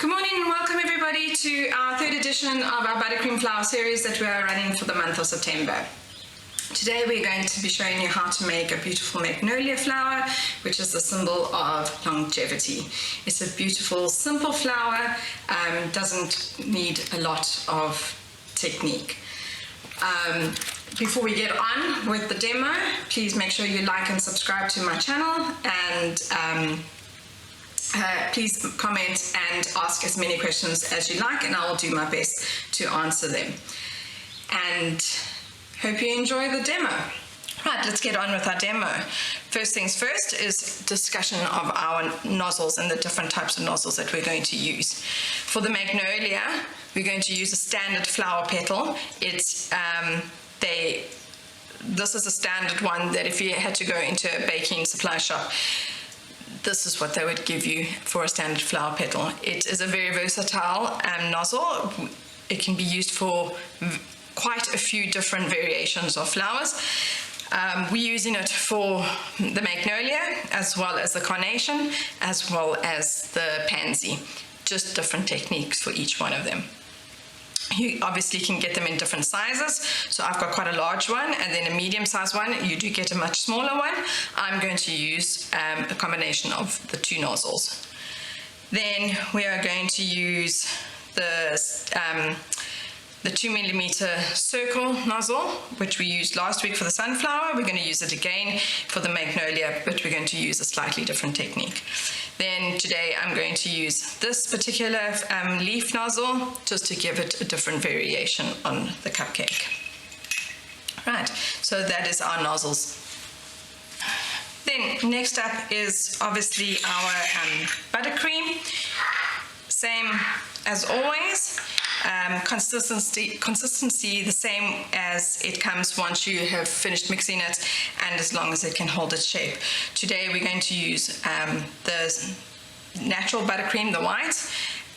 Good morning and welcome everybody to our third edition of our buttercream flower series that we are running for the month of September. Today we're going to be showing you how to make a beautiful magnolia flower, which is the symbol of longevity. It's a beautiful, simple flower, doesn't need a lot of technique. Before we get on with the demo, please make sure you like and subscribe to my channel, and please comment and ask as many questions as you like, and I will do my best to answer them. And hope you enjoy the demo. Right, let's get on with our demo. First things first is discussion of our nozzles and the different types of nozzles that we're going to use. For the magnolia, we're going to use a standard flower petal. It's this is a standard one that if you had to go into a baking supply shop, this is what they would give you for a standard flower petal. It is a very versatile nozzle. It can be used for quite a few different variations of flowers. We're using it for the magnolia, as well as the carnation, as well as the pansy. Just different techniques for each one of them. You obviously can get them in different sizes. So I've got quite a large one, and then a medium-sized one. You do get a much smaller one. I'm going to use a combination of the two nozzles. Then we are going to use the 2mm circle nozzle, which we used last week for the sunflower. We're going to use it again for the magnolia, but we're going to use a slightly different technique. Then today I'm going to use this particular leaf nozzle, just to give it a different variation on the cupcake. Right, so that is our nozzles. Then next up is obviously our buttercream. Same as always. Consistency the same as it comes once you have finished mixing it, and as long as it can hold its shape. Today we're going to use the natural buttercream, the white,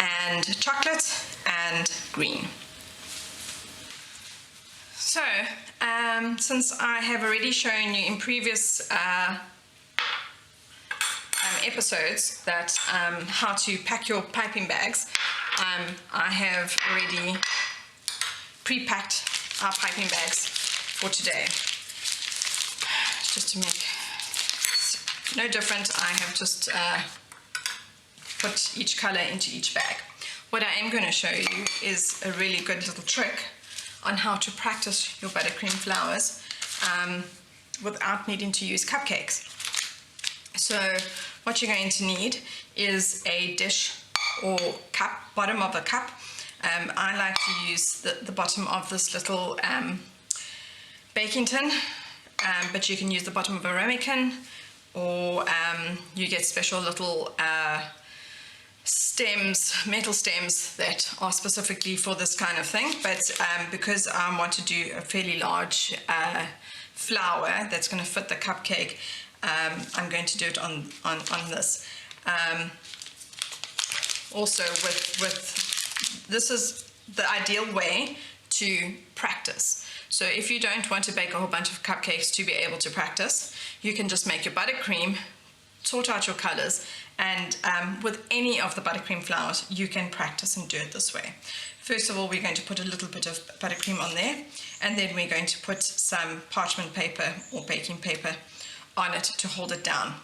and chocolate and green. So since I have already shown you in previous episodes that how to pack your piping bags, I have already pre-packed our piping bags for today. Just to make it no different, I have just put each color into each bag. What I am going to show you is a really good little trick on how to practice your buttercream flowers without needing to use cupcakes. So what you're going to need is a dish or cup, bottom of a cup. I like to use the bottom of this little baking tin, but you can use the bottom of a ramekin, or you get special little stems, metal stems that are specifically for this kind of thing. But because I want to do a fairly large flower that's going to fit the cupcake, I'm going to do it on this. Also this is the ideal way to practice. So if you don't want to bake a whole bunch of cupcakes to be able to practice, you can just make your buttercream, sort out your colors, and with any of the buttercream flowers you can practice and do it this way. First of all, we're going to put a little bit of buttercream on there, and then we're going to put some parchment paper or baking paper on it to hold it down,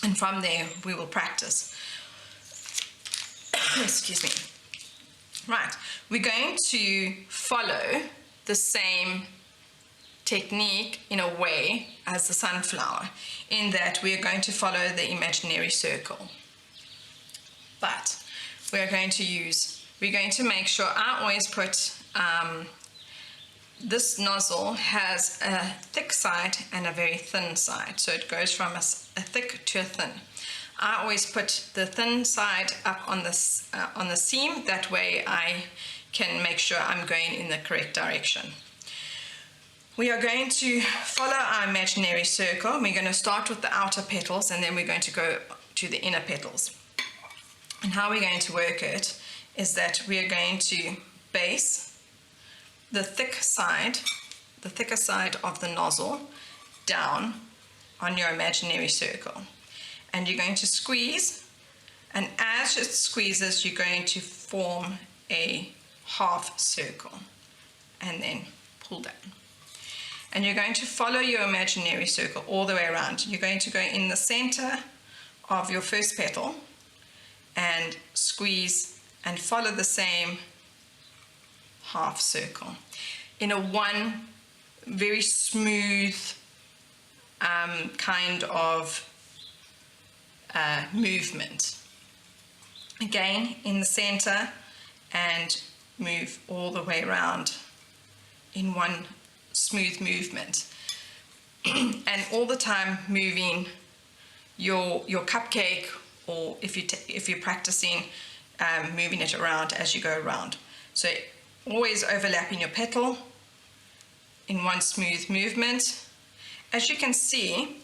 and from there we will practice. Excuse me. Right, we're going to follow the same technique in a way as the sunflower, in that we are going to follow the imaginary circle, but we're going to make sure, I always put this nozzle has a thick side and a very thin side, so it goes from a thick to a thin. I always put the thin side up on the seam, that way I can make sure I'm going in the correct direction. We are going to follow our imaginary circle. We're going to start with the outer petals, and then we're going to go to the inner petals. And how we're going to work it is that we are going to base the thicker side of the nozzle down on your imaginary circle, and you're going to squeeze And as it squeezes, you're going to form a half circle and then pull down. And you're going to follow your imaginary circle all the way around. You're going to go in the center of your first petal and squeeze and follow the same half circle in a one very smooth kind of movement. Again, in the center, and move all the way around in one smooth movement. And all the time moving your cupcake, or if you're practicing, moving it around as you go around. So always overlapping your petal in one smooth movement. As you can see,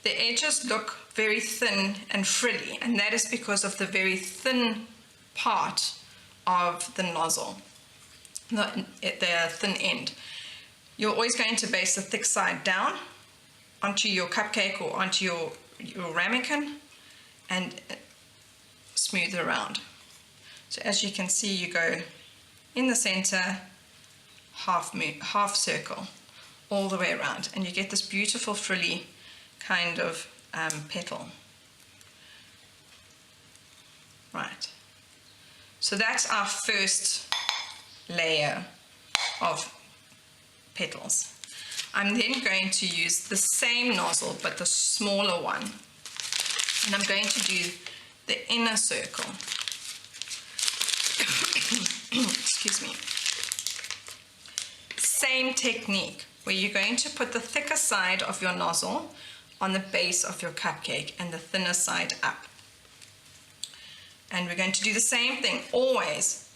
the edges look very thin and frilly, and that is because of the very thin part of the nozzle, the thin end. You're always going to base the thick side down onto your cupcake or onto your ramekin and smooth it around. So as you can see, you go in the center, half circle all the way around, and you get this beautiful frilly kind of petal. Right, so that's our first layer of petals. I'm then going to use the same nozzle but the smaller one, and I'm going to do the inner circle. Excuse me. Same technique, where you're going to put the thicker side of your nozzle on the base of your cupcake and the thinner side up. And we're going to do the same thing, always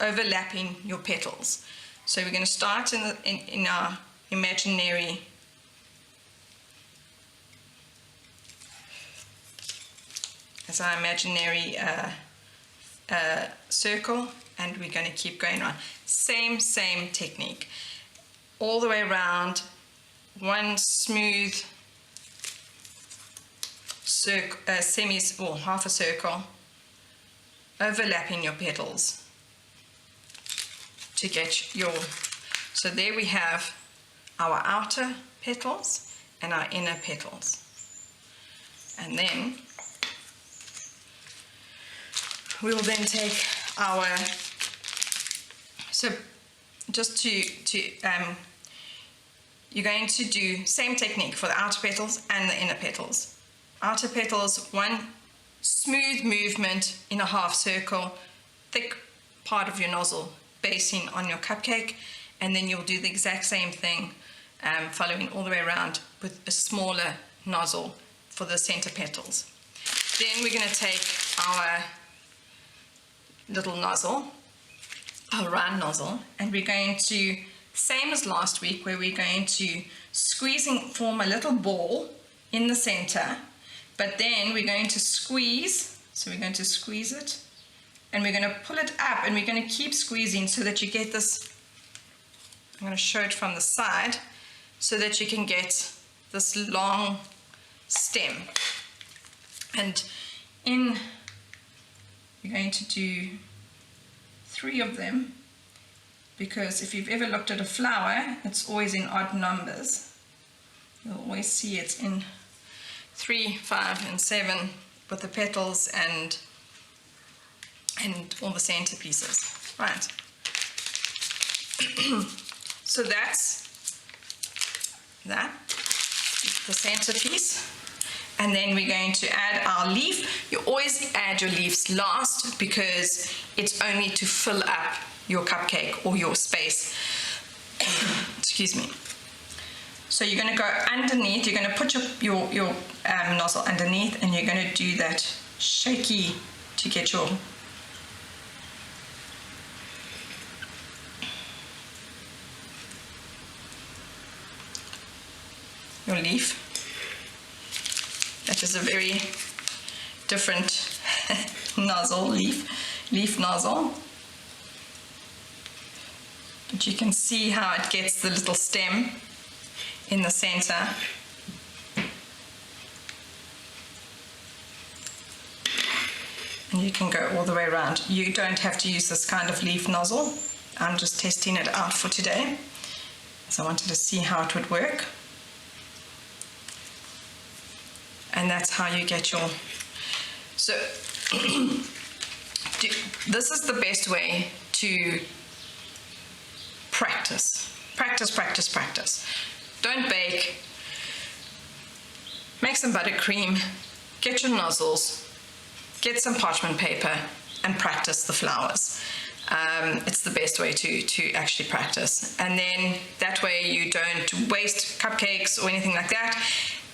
overlapping your petals. So we're going to start in our imaginary circle, and we're going to keep going on. Same technique. All the way around, one smooth circle, half a circle, overlapping your petals to get your, so there we have our outer petals and our inner petals. And then we will then take our, so just you're going to do same technique for the outer petals and the inner petals. Outer petals, one smooth movement in a half circle, thick part of your nozzle basing on your cupcake, and then you'll do the exact same thing, following all the way around with a smaller nozzle for the center petals. Then we're going to take our little nozzle, our round nozzle, and we're going to, same as last week, where we're going to squeeze and form a little ball in the center, but then we're going to squeeze, so we're going to squeeze it, and we're going to pull it up, and we're going to keep squeezing so that you get this, I'm going to show it from the side, so that you can get this long stem. And you're going to do 3 of them, because if you've ever looked at a flower, it's always in odd numbers. You'll always see it in 3, 5, and 7 with the petals and all the centerpieces. Right. So that's that, the centerpiece. And then we're going to add our leaf. You always add your leaves last, because it's only to fill up your cupcake or your space. Excuse me. So you're going to go underneath, you're going to put your nozzle underneath, and you're going to do that shaky to get your leaf. That is a very different nozzle, leaf nozzle. But you can see how it gets the little stem in the center. and you can go all the way around. You don't have to use this kind of leaf nozzle. I'm just testing it out for today, so I wanted to see how it would work. And that's how you get your, so this is the best way to practice. Don't bake. Make some buttercream, get your nozzles, get some parchment paper, and practice the flowers. It's the best way to actually practice. And then that way you don't waste cupcakes or anything like that.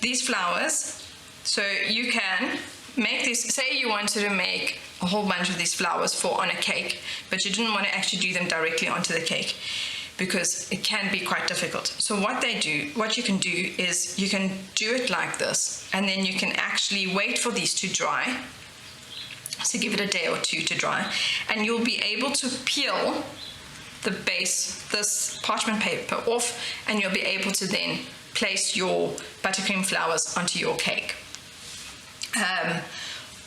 These flowers, so you can make these, say you wanted to make a whole bunch of these flowers for on a cake, but you didn't want to actually do them directly onto the cake, because it can be quite difficult. So what you can do is you can do it like this, and then you can actually wait for these to dry. So give it a day or two to dry, and you'll be able to peel the base, this parchment paper off, and you'll be able to then place your buttercream flowers onto your cake.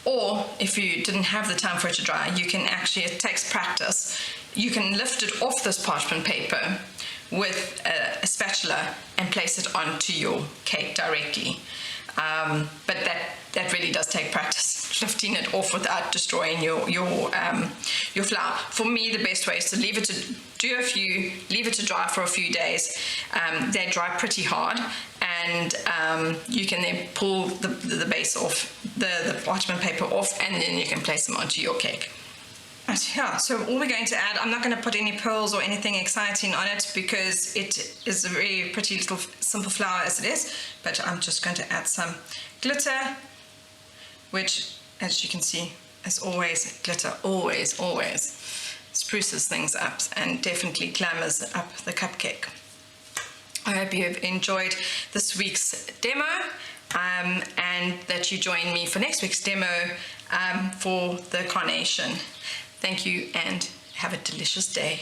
Or if you didn't have the time for it to dry, you can actually, it takes practice, you can lift it off this parchment paper with a spatula and place it onto your cake directly. But that really does take practice, lifting it off without destroying your flour. For me, the best way is to leave it to dry for a few days. They dry pretty hard, and you can then pull the base off, the parchment paper off, and then you can place them onto your cake. Right, yeah, so all we're going to add, I'm not going to put any pearls or anything exciting on it because it is a very pretty little simple flower as it is, but I'm just going to add some glitter, which, as you can see, as always, glitter always spruces things up and definitely glamours up the cupcake. I hope you have enjoyed this week's demo, and that you join me for next week's demo for the carnation. Thank you and have a delicious day.